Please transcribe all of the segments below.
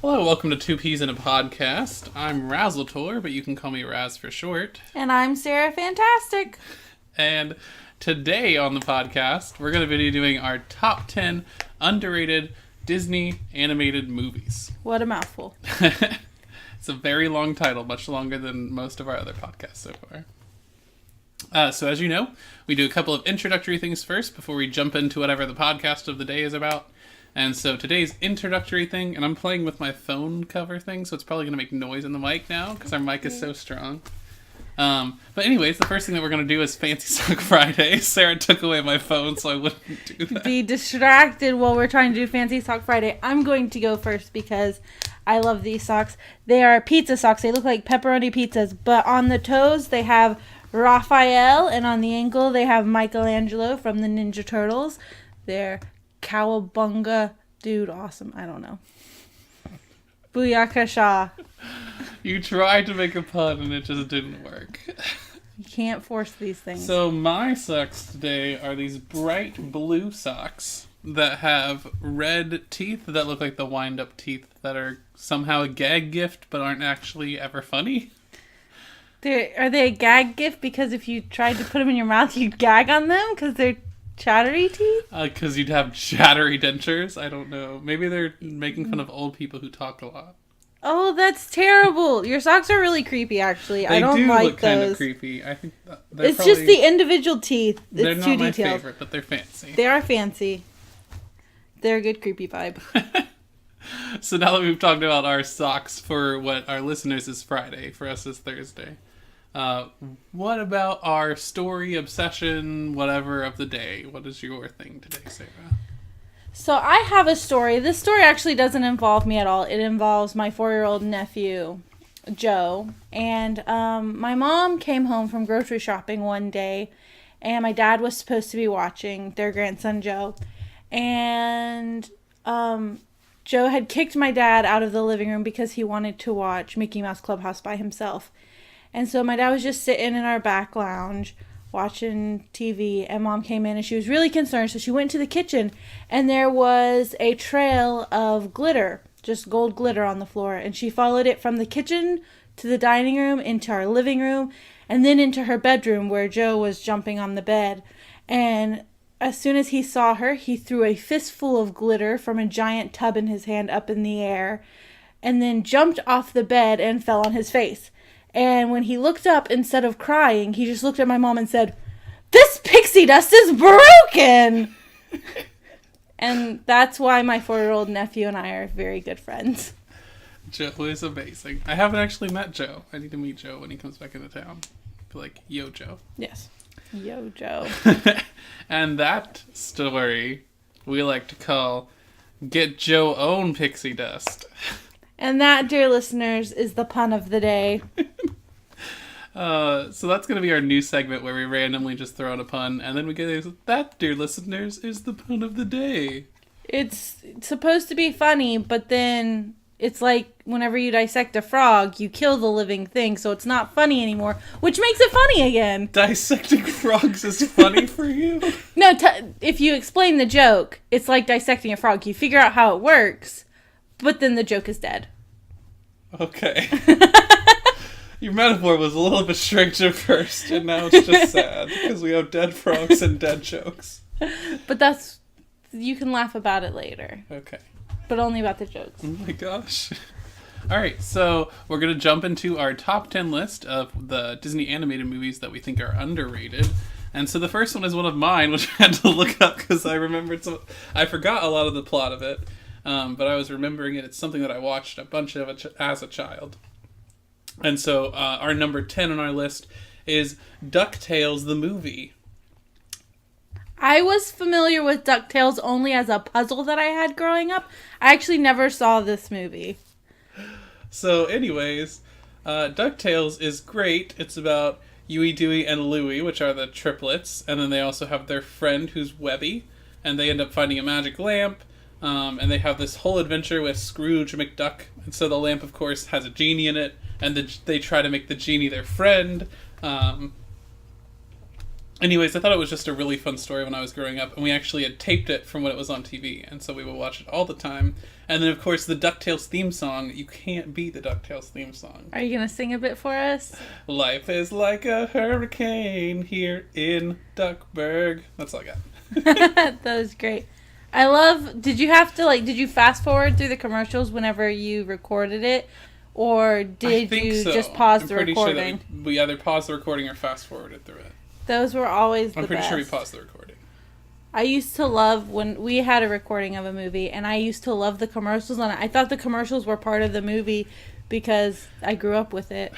Hello, welcome to Two Peas in a Podcast. I'm Razultor, but you can call me Raz for short. And I'm Sarah Fantastic. And today on the podcast, we're going to be doing our top 10 underrated Disney animated movies. What a mouthful. It's a very long title, much longer than most of our other podcasts so far. So as you know, we do a couple of introductory things first before we jump into whatever the podcast of the day is about. And so today's introductory thing, and I'm playing with my phone cover thing, so it's probably going to make noise in the mic now, because our mic is so strong. But anyways, the first thing that we're going to do is Fancy Sock Friday. Sarah took away my phone, so I wouldn't do that. Be distracted while we're trying to do Fancy Sock Friday. I'm going to go first because I love these socks. They are pizza socks. They look like pepperoni pizzas, but on the toes they have Raphael, and on the ankle they have Michelangelo from the Ninja Turtles. They're Cowabunga, dude, awesome. I don't know. Booyakasha. You tried to make a pun and it just didn't work. You can't force these things. So my socks today are these bright blue socks that have red teeth that look like the wind-up teeth that are somehow a gag gift but aren't actually ever funny. Are they a gag gift because if you tried to put them in your mouth, you'd gag on them because they're chattery teeth? Because you'd have chattery dentures. I don't know. Maybe they're making fun of old people who talk a lot. Oh, that's terrible. Your socks are really creepy, actually. They I don't do like look kind those. of creepy. I think they're It's probably, just the individual teeth. they're It's not too my detailed. favorite, but they're fancy. They are fancy. They're a good creepy vibe. So now that we've talked about our socks for what our listeners is Friday, for us is Thursday, what about our story, obsession, whatever of the day? What is your thing today, Sarah? So I have a story. This story actually doesn't involve me at all. It involves my 4-year-old nephew, Joe. And my mom came home from grocery shopping one day, and my dad was supposed to be watching their grandson, Joe. And Joe had kicked my dad out of the living room because he wanted to watch Mickey Mouse Clubhouse by himself. And so my dad was just sitting in our back lounge watching TV, and Mom came in and she was really concerned. So she went to the kitchen, and there was a trail of glitter, just gold glitter on the floor. And she followed it from the kitchen to the dining room, into our living room, and then into her bedroom where Joe was jumping on the bed. And as soon as he saw her, he threw a fistful of glitter from a giant tub in his hand up in the air, and then jumped off the bed and fell on his face. And when he looked up, instead of crying, he just looked at my mom and said, "This pixie dust is broken!" And that's why my 4-year-old nephew and I are very good friends. Joe is amazing. I haven't actually met Joe. I need to meet Joe when he comes back into town. Be like, yo, Joe. Yes. Yo, Joe. And that story we like to call Get Joe Own Pixie Dust. And that, dear listeners, is the pun of the day. So that's going to be our new segment where we randomly just throw in a pun, and then we get that, dear listeners, is the pun of the day. It's supposed to be funny, but then it's like whenever you dissect a frog, you kill the living thing, so it's not funny anymore, which makes it funny again. Dissecting frogs is funny for you? No, if you explain the joke, it's like dissecting a frog. You figure out how it works, but then the joke is dead. Okay. Your metaphor was a little bit strange at first, and now it's just sad, because we have dead frogs and dead jokes. But you can laugh about it later. Okay. But only about the jokes. Oh my gosh. Alright, so we're going to jump into our top 10 list of the Disney animated movies that we think are underrated. And so the first one is one of mine, which I had to look up because I forgot a lot of the plot of it. But I was remembering it. It's something that I watched a bunch of as a child. And so our number 10 on our list is DuckTales the movie. I was familiar with DuckTales only as a puzzle that I had growing up. I actually never saw this movie. So anyways, DuckTales is great. It's about Huey, Dewey, and Louie, which are the triplets. And then they also have their friend who's Webby. And they end up finding a magic lamp. And they have this whole adventure with Scrooge McDuck. And so the lamp, of course, has a genie in it. And they try to make the genie their friend. Anyways, I thought it was just a really fun story when I was growing up, and we actually had taped it from when it was on TV, and so we would watch it all the time. And then, of course, the DuckTales theme song. You can't beat the DuckTales theme song. Are you going to sing a bit for us? Life is like a hurricane here in Duckburg. That's all I got. That was great. Did you fast forward through the commercials whenever you recorded it? Or did you just pause the recording? Sure that we either paused the recording or fast forwarded through it. Those were always the best. I'm pretty sure we paused the recording. I used to love when we had a recording of a movie, and I used to love the commercials on it. I thought the commercials were part of the movie because I grew up with it.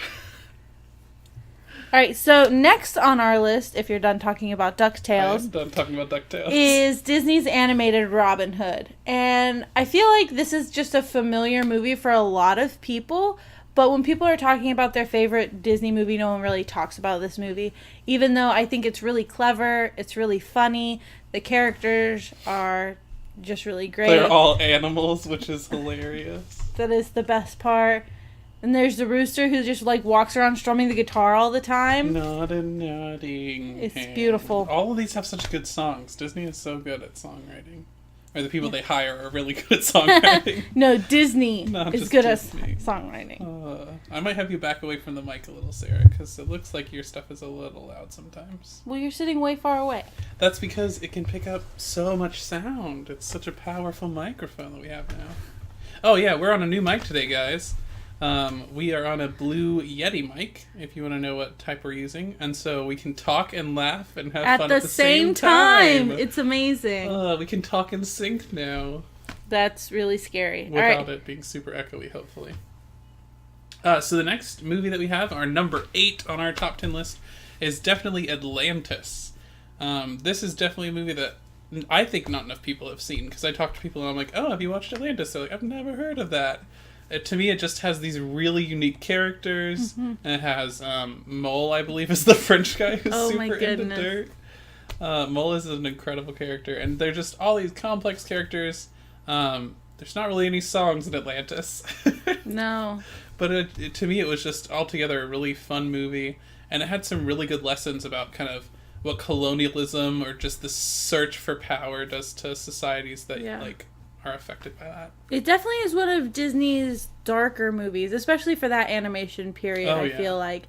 All right, so next on our list, if you're done talking about DuckTales, I am done talking about DuckTales, is Disney's animated Robin Hood. And I feel like this is just a familiar movie for a lot of people, but when people are talking about their favorite Disney movie, no one really talks about this movie, even though I think it's really clever, it's really funny, the characters are just really great. They're all animals, which is hilarious. That is the best part. And there's the rooster who just, like, walks around strumming the guitar all the time. Nodding. It's beautiful. All of these have such good songs. Disney is so good at songwriting. Or the people they hire are really good at songwriting. No, Disney is good at songwriting. I might have you back away from the mic a little, Sarah, because it looks like your stuff is a little loud sometimes. Well, you're sitting way far away. That's because it can pick up so much sound. It's such a powerful microphone that we have now. Oh, yeah, we're on a new mic today, guys. We are on a Blue Yeti mic, if you want to know what type we're using. And so we can talk and laugh and have fun at the same time. It's amazing. We can talk in sync now. That's really scary. Without it being super echoey, hopefully. So the next movie that we have, our number 8 on our top 10 list, is definitely Atlantis. This is definitely a movie that I think not enough people have seen, because I talk to people and I'm like, oh, have you watched Atlantis? They're like, I've never heard of that. To me, it just has these really unique characters. Mm-hmm. And it has Mole, I believe, is the French guy who's super into dirt. Mole is an incredible character. And they're just all these complex characters. There's not really any songs in Atlantis. No. But to me, it was just altogether a really fun movie. And it had some really good lessons about kind of what colonialism or just the search for power does to societies that, are affected by that. It definitely is one of Disney's darker movies, especially for that animation period, I feel like.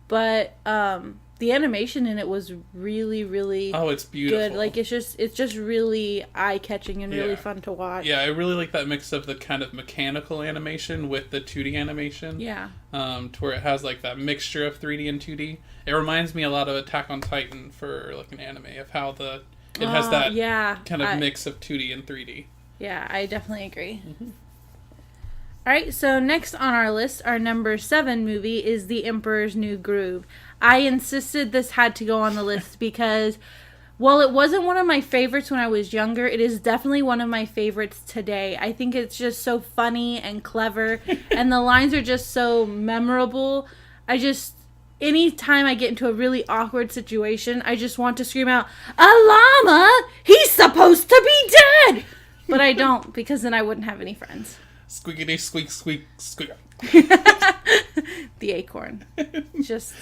But the animation in it was really, really it's beautiful. Good. Like, it's just really eye-catching and really fun to watch. Yeah, I really like that mix of the kind of mechanical animation with the 2D animation. Yeah. To where it has, like, that mixture of 3D and 2D. It reminds me a lot of Attack on Titan for, like, an anime, of how it has that kind of mix of 2D and 3D. Yeah, I definitely agree. Mm-hmm. All right, so next on our list, our number 7 movie is The Emperor's New Groove. I insisted this had to go on the list because, while it wasn't one of my favorites when I was younger, it is definitely one of my favorites today. I think it's just so funny and clever, and the lines are just so memorable. Anytime I get into a really awkward situation, I just want to scream out, "A llama! He's supposed to be dead!" But I don't, because then I wouldn't have any friends. Squeakity squeak squeak squeak. The acorn. Just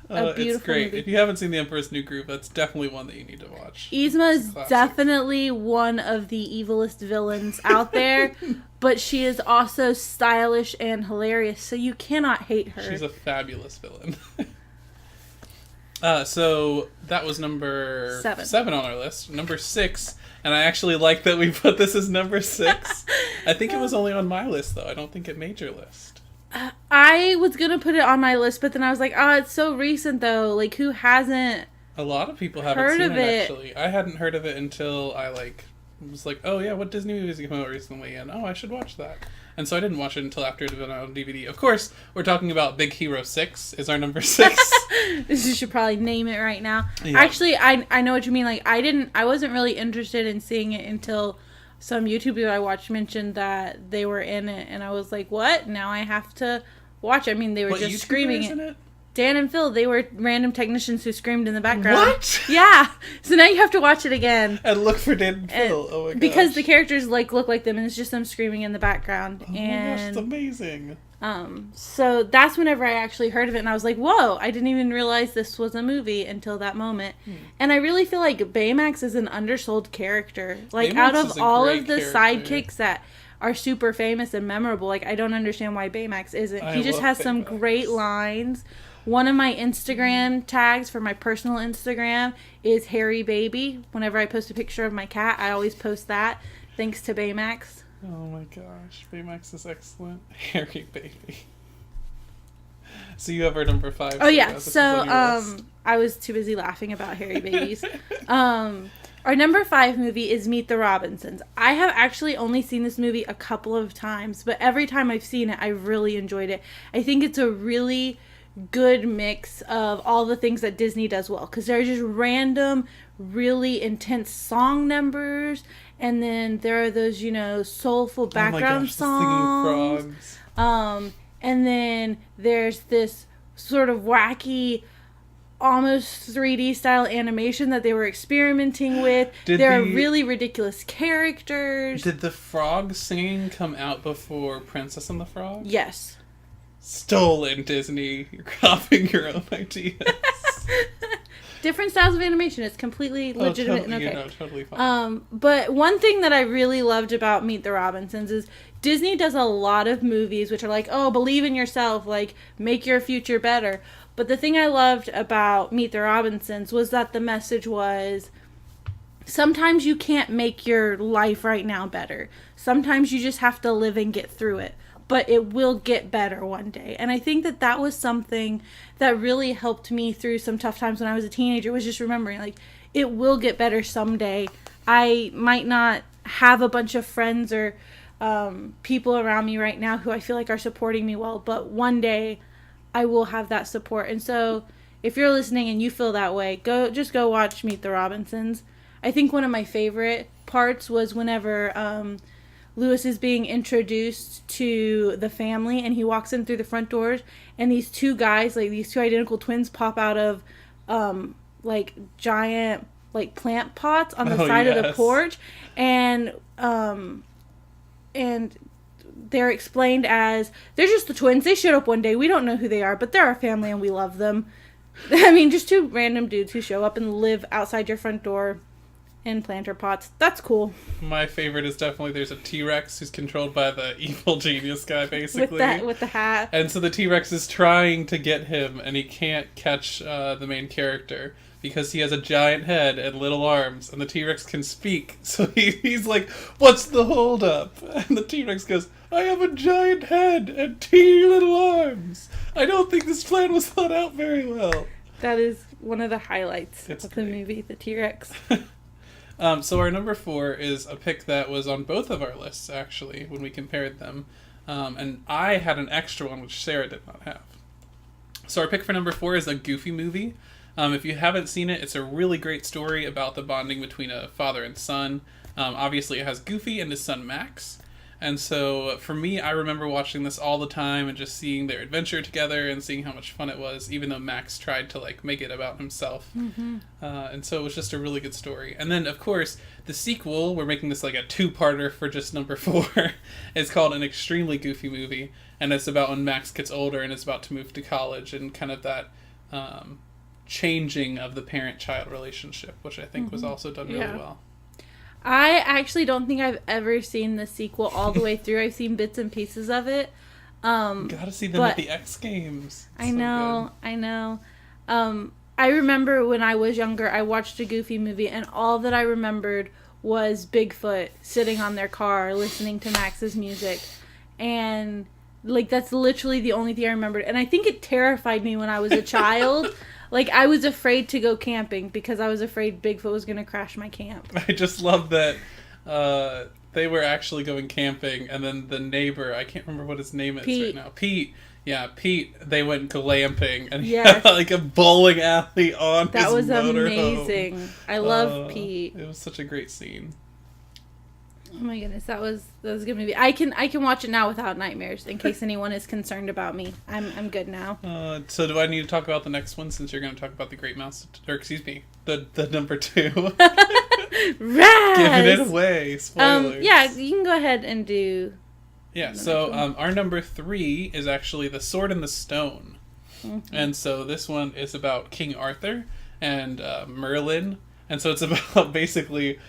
a beautiful It's great. movie. If you haven't seen The Emperor's New Groove, that's definitely one that you need to watch. Yzma is definitely one of the evilest villains out there, but she is also stylish and hilarious, so you cannot hate her. She's a fabulous villain. So that was number 7 on our list. Number 6, and I actually like that we put this as number 6. I think it was only on my list, though. I don't think it made your list. I was going to put it on my list, but then I was like, it's so recent, though. Like, who hasn't A lot of people haven't seen it, actually. I hadn't heard of it until I, was like, oh, yeah, what Disney movies came out recently? And, I should watch that. And so I didn't watch it until after it had been out on DVD. Of course, we're talking about Big Hero 6 is our number 6. You should probably name it right now. Yeah. Actually, I know what you mean. Like, I wasn't really interested in seeing it until some YouTubers I watched mentioned that they were in it. And I was like, what? Now I have to watch it. I mean, they were just screaming it. Dan and Phil, they were random technicians who screamed in the background. What? Yeah. So now you have to watch it again. And look for Dan and Phil. Oh my gosh. Because the characters like look like them, and it's just them screaming in the background. Oh my gosh, it's amazing. So that's whenever I actually heard of it, and I was like, whoa, I didn't even realize this was a movie until that moment. And I really feel like Baymax is an undersold character. Like, Baymax out of is a all great of the character. sidekicks that are super famous and memorable, like, I don't understand why Baymax isn't. He just has some great lines. One of my Instagram tags for my personal Instagram is Hairy Baby. Whenever I post a picture of my cat, I always post that, thanks to Baymax. Oh my gosh, Baymax is excellent. Hairy Baby. So you have our number 5. Oh yeah, so I was too busy laughing about hairy babies. Our number 5 movie is Meet the Robinsons. I have actually only seen this movie a couple of times, but every time I've seen it, I've really enjoyed it. I think it's a really good mix of all the things that Disney does well, because there are just random, really intense song numbers, and then there are those, soulful background songs. The singing frogs. And then there's this sort of wacky, almost 3D style animation that they were experimenting with. There are really ridiculous characters. Did the frog singing come out before Princess and the Frog? Yes. Stolen, Disney. You're copying your own ideas. Different styles of animation. It's completely legitimate and okay. Totally fine. But one thing that I really loved about Meet the Robinsons is Disney does a lot of movies which are like, oh, believe in yourself, like, make your future better. But the thing I loved about Meet the Robinsons was that the message was, sometimes you can't make your life right now better. Sometimes you just have to live and get through it. But it will get better one day. And I think that that was something that really helped me through some tough times when I was a teenager, was just remembering, like, it will get better someday. I might not have a bunch of friends or people around me right now who I feel like are supporting me well, but one day I will have that support. And so if you're listening and you feel that way, go watch Meet the Robinsons. I think one of my favorite parts was whenever Lewis is being introduced to the family, and he walks in through the front doors, and these two guys, like these two identical twins, pop out of like giant like plant pots on the side of the porch, and they're explained as, they're just the twins. They showed up one day. We don't know who they are, but they're our family and we love them. I mean, just two random dudes who show up and live outside your front door in planter pots. That's cool. My favorite is definitely, there's a T-Rex who's controlled by the evil genius guy, basically. With the hat. And so the T-Rex is trying to get him, and he can't catch the main character because he has a giant head and little arms, and the T-Rex can speak. So he's like, what's the holdup? And the T-Rex goes, I have a giant head and teeny little arms. I don't think this plan was thought out very well. That is one of the highlights of great. the movie, the T-Rex. So our number 4 is a pick that was on both of our lists, actually, when we compared them. And I had an extra one, which Sarah did not have. So our pick for number 4 is a Goofy movie. If you haven't seen it, it's a really great story about the bonding between a father and son. Obviously, it has Goofy and his son Max. And so, for me, I remember watching this all the time and just seeing their adventure together and seeing how much fun it was, even though Max tried to, like, make it about himself. Mm-hmm. And so it was just a really good story. And then, of course, the sequel, we're making this like a 2-parter for just number 4, is called An Extremely Goofy Movie. And it's about when Max gets older and is about to move to college and kind of that changing of the parent-child relationship, which I think was also done really well. I actually don't think I've ever seen the sequel all the way through. I've seen bits and pieces of it. Gotta see them at the X Games. I know. I remember when I was younger, I watched a Goofy movie, and all that I remembered was Bigfoot sitting on their car listening to Max's music. And, like, that's literally the only thing I remembered. And I think it terrified me when I was a child. Like, I was afraid to go camping because I was afraid Bigfoot was going to crash my camp. I just love that they were actually going camping, and then the neighbor, I can't remember what his name is right now. Pete. Yeah, Pete, they went glamping, and he had, like, a bowling alley on his motorhome. That was amazing. I love Pete. It was such a great scene. Oh my goodness, that was a good movie. I can watch it now without nightmares. In case anyone is concerned about me, I'm good now. So do I need to talk about the next one since you're going to talk about the Great Mouse? Or excuse me, the number 2. Raz! Giving it away. Spoilers. Yeah, you can go ahead and do. Yeah. So our number 3 is actually The Sword and the Stone, and so this one is about King Arthur and Merlin, and so it's about basically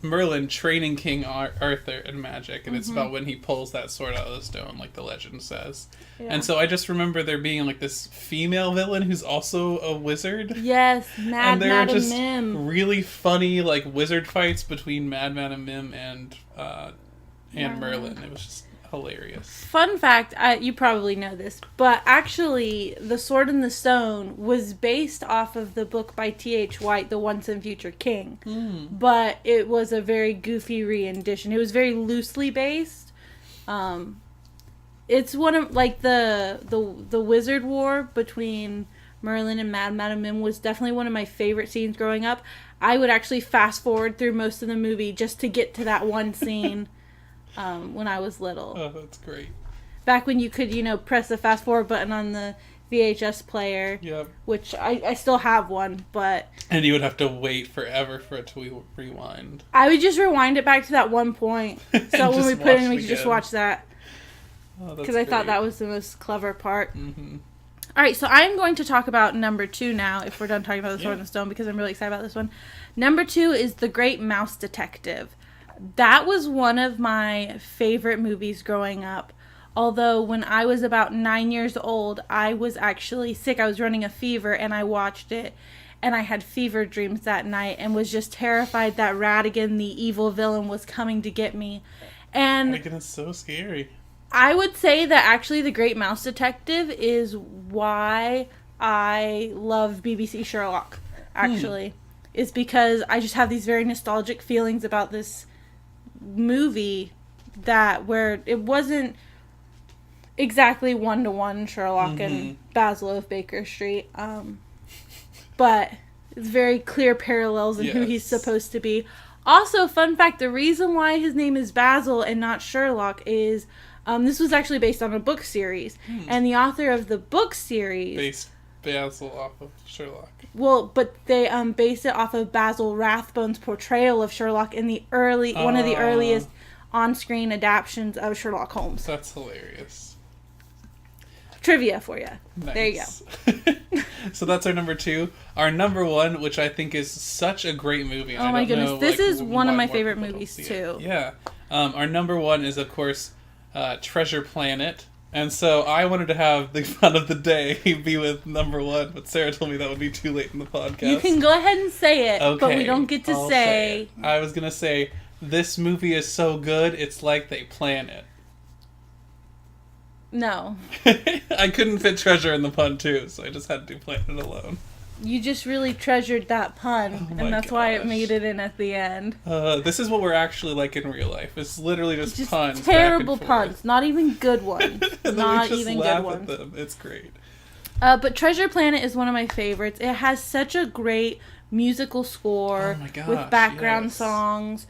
Merlin training King Arthur in magic, and it's about when he pulls that sword out of the stone, like the legend says. Yeah. And so I just remember there being like this female villain who's also a wizard. Yes, and there are just really funny like wizard fights between Madman and Mim and Merlin. It was just hilarious. Fun fact, you probably know this, but actually The Sword and the Stone was based off of the book by T.H. White, The Once and Future King. But it was a very goofy rendition. It was very loosely based. It's one of like the wizard war between Merlin and Madman Mim was definitely one of my favorite scenes growing up. I would actually fast forward through most of the movie just to get to that one scene. When I was little. Oh, that's great. Back when you could, press the fast forward button on the VHS player. Yep. Which I still have one, but... And you would have to wait forever for it to rewind. I would just rewind it back to that one point. So when we put it in, we could just watch that. Because I thought that was the most clever part. Mm-hmm. Alright, so I'm going to talk about number 2 now, if we're done talking about The Sword and the Stone, because I'm really excited about this one. Number 2 is The Great Mouse Detective. That was one of my favorite movies growing up. Although when I was about 9 years old, I was actually sick. I was running a fever and I watched it. And I had fever dreams that night and was just terrified that Ratigan, the evil villain, was coming to get me. And Ratigan is so scary. I would say that actually The Great Mouse Detective is why I love BBC Sherlock, actually. Is because I just have these very nostalgic feelings about this movie where it wasn't exactly 1-to-1 Sherlock and Basil of Baker Street, but it's very clear parallels in who he's supposed to be. Also, fun fact, the reason why his name is Basil and not Sherlock is this was actually based on a book series, and the author of the book series based Basil off of Sherlock. Well, but they based it off of Basil Rathbone's portrayal of Sherlock in the one of the earliest on-screen adaptions of Sherlock Holmes. That's hilarious. Trivia for you. Nice. There you go. So that's our number 2. Our number 1, which I think is such a great movie. Oh my goodness, this is one of my favorite movies too. Yeah. Our number 1 is, of course, Treasure Planet. And so I wanted to have the fun of the day be with number 1, but Sarah told me that would be too late in the podcast. You can go ahead and say it, okay, but we don't get to say. I was going to say, this movie is so good, it's like they plan it. No. I couldn't fit treasure in the pun too, so I just had to do plan it alone. You just really treasured that pun, and that's why it made it in at the end. This is what we're actually like in real life. It's literally just puns. Terrible puns, not even good ones. Not even good ones. At them. It's great. But Treasure Planet is one of my favorites. It has such a great musical score with background songs.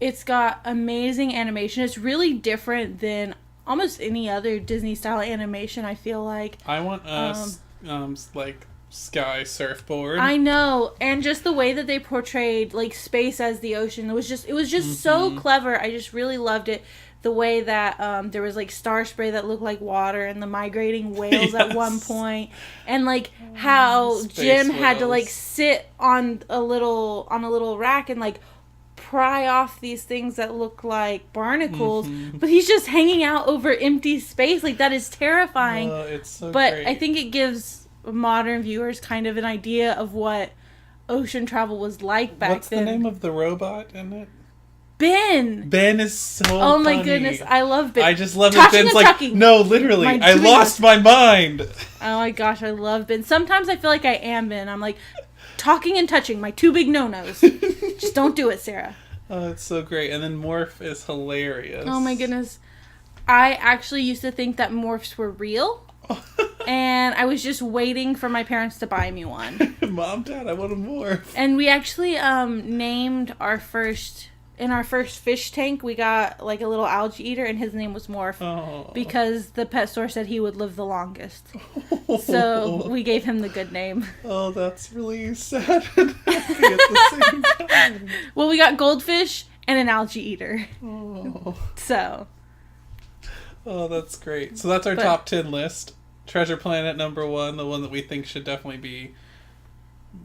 It's got amazing animation. It's really different than almost any other Disney style animation, I feel like. I want like sky surfboard. I know, and just the way that they portrayed like space as the ocean, it was just so clever. I just really loved it. The way that there was like star spray that looked like water and the migrating whales at one point, and like how Space Jim whales. had to like sit on a little rack and like pry off these things that look like barnacles, but he's just hanging out over empty space. Like, that is terrifying. It's so but great. I think it gives modern viewers kind of an idea of what ocean travel was like back then. What's the name of the robot in it? Ben! Ben is so Oh my funny. goodness, I love Ben. I just love it. Ben's like, no, literally, I lost my mind. Oh my gosh, I love Ben. Sometimes I feel like I am Ben. I'm like, talking and touching, my 2 big no-nos. Just don't do it, Sarah. Oh, it's so great. And then Morph is hilarious. Oh my goodness. I actually used to think that morphs were real. And I was just waiting for my parents to buy me one. Mom, Dad, I want a morph. And we actually named our first fish tank, we got like a little algae eater, and his name was Morph. Oh. Because the pet store said he would live the longest. So we gave him the good name. Oh, that's really sad and happy at the same time. Well, we got goldfish and an algae eater. Oh. So. Oh, that's great. So that's our top 10 list. Treasure Planet #1, the one that we think should definitely be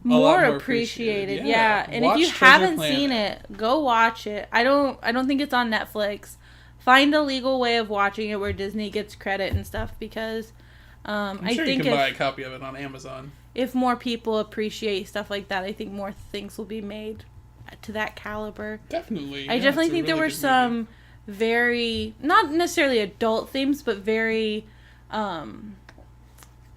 more appreciated. Yeah. And if you haven't seen it, go watch it. I don't think it's on Netflix. Find a legal way of watching it where Disney gets credit and stuff, because I'm I sure think you can buy a copy of it on Amazon. If more people appreciate stuff like that, I think more things will be made to that caliber. Definitely. I definitely think there were some very, not necessarily adult themes, but very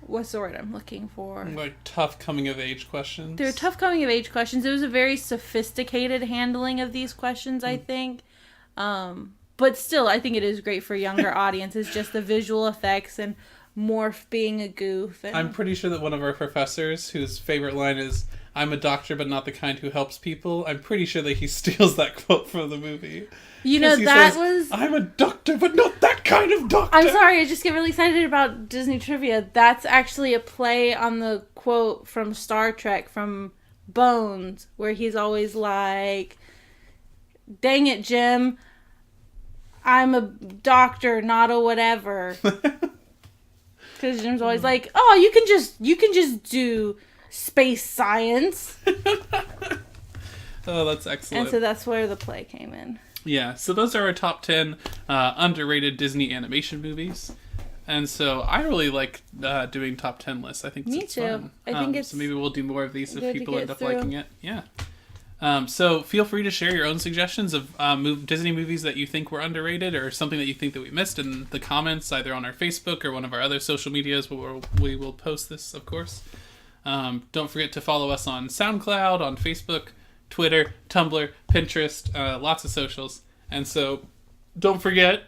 what's the word I'm looking for? Like tough coming of age questions. They're tough coming of age questions. It was a very sophisticated handling of these questions, I think. But still, I think it is great for younger audiences, just the visual effects and Morph being a goof. And... I'm pretty sure that one of our professors, whose favorite line is, "I'm a doctor, but not the kind who helps people," I'm pretty sure that he steals that quote from the movie. You know, that was... "I'm a doctor, but not that kind of doctor." I'm sorry, I just get really excited about Disney trivia. That's actually a play on the quote from Star Trek, from Bones, where he's always like, "Dang it, Jim, I'm a doctor, not a whatever." Because Jim's always like, "Oh, you can just do space science." Oh, that's excellent. And so that's where the play came in. Yeah, so those are our top 10 underrated Disney animation movies. And so I really like doing top 10 lists. I think it's fun. I think it's... So maybe we'll do more of these if people end up liking it. Yeah. So feel free to share your own suggestions of Disney movies that you think were underrated, or something that you think that we missed, in the comments, either on our Facebook or one of our other social medias where we will post this, of course. Don't forget to follow us on SoundCloud, on Facebook, Twitter, Tumblr, Pinterest, lots of socials. And so don't forget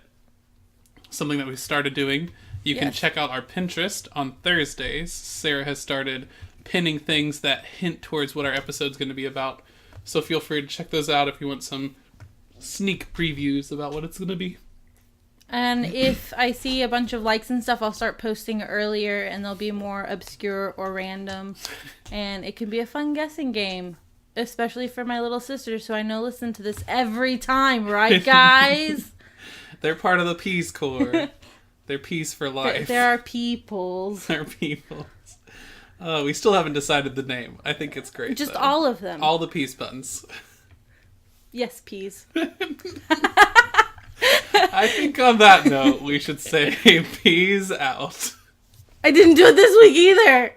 something that we started doing. You can check out our Pinterest on Thursdays. Sarah has started pinning things that hint towards what our episode's going to be about. So feel free to check those out if you want some sneak previews about what it's going to be. And if I see a bunch of likes and stuff, I'll start posting earlier, and they'll be more obscure or random. And it can be a fun guessing game, especially for my little sisters, who I know listen to this every time, right, guys? They're part of the Peas Corps. They're peas for life. There are peoples. They're peoples. We still haven't decided the name. I think it's great. Just all of them. All the peas buttons. Yes, peas. I think on that note, we should say peas out. I didn't do it this week either.